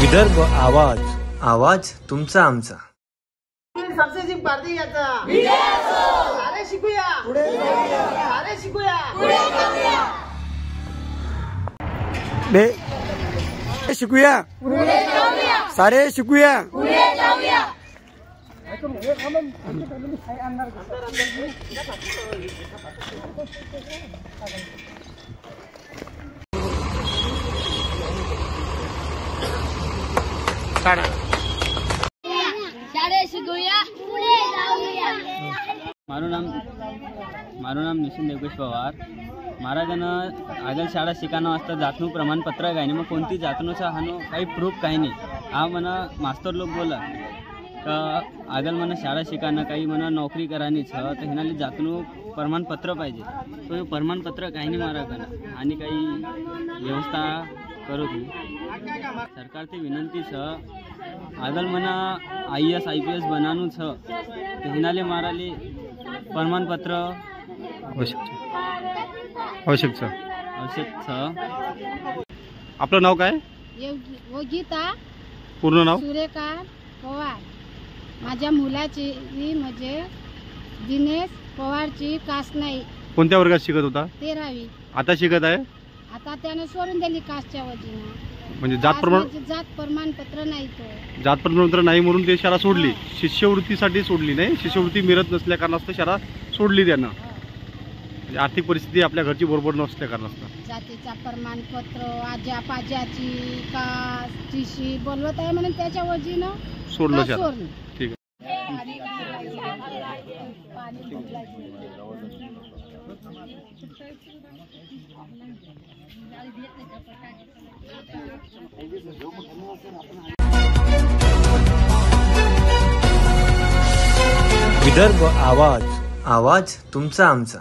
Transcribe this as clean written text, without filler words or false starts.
विदर्भ आवाज, आवाज तुमचा आमचा। सबसे जिम भारतीयाचा सारे शिकूया पुढे जाऊया, सारे शिकूया पुढे जाऊया, शिकूया पुढे जाऊया, सारे शिकूया पुढे जाऊया। મારું નામ નિશિન દેવકેશ પવાર। મારા આગળ શાળા શિકાનો असतं जातનું प्रमाणपत्र काही नाही, मग कोणती जातનું છે હાનો काही प्रूफ काही नाही। આ મને માસ્ટર लोक बोला का આગળ મને શાળા શિકાना काही મને नोकरी करायनी છે તો એનાલી जातનું प्रमाणपत्र पाहिजे। तो हे प्रमाणपत्र काही नाही મારા ઘરે आणि काही व्यवस्था करू तुम्ही। सरकारથી विनंती છે આગળ મને IAS IPS બનાવવાનું છે તો એનાલી મારાલી प्रमाणपत्र आवश्यक छ। आपलं नाव काय? योगिता पूर्ण नाव? सुरेखा पवार। माझ्या मुलाची म्हणजे दिनेश पवारची कास्ट नाही। कोणत्या वर्गात शिकत होता? 13वी। आता शिकत आहे? आता त्याने सोडून दिली कास्टच्या वजीने। म्हणजे जात प्रमाणपत्र नाही, तो जात प्रमाणपत्र नाही म्हणून ते शाळा सोडली। शिष्यवृत्तीसाठी सोडली नाही, शिष्यवृत्ती मिळत नसल्या कारणास्तव शाळा सोडली त्यांना। आर्थिक परिस्थिती आपल्या घरची बरोबर नसल्या कारणास्तव जातीचा प्रमाणपत्र आजा पाजाची कास्टची बोलवत आहे म्हणून त्याच्या वजीने सोडलं शाळा। ठीक आहे। विदर्भ आवाज, आवाज तुमचा आमचा।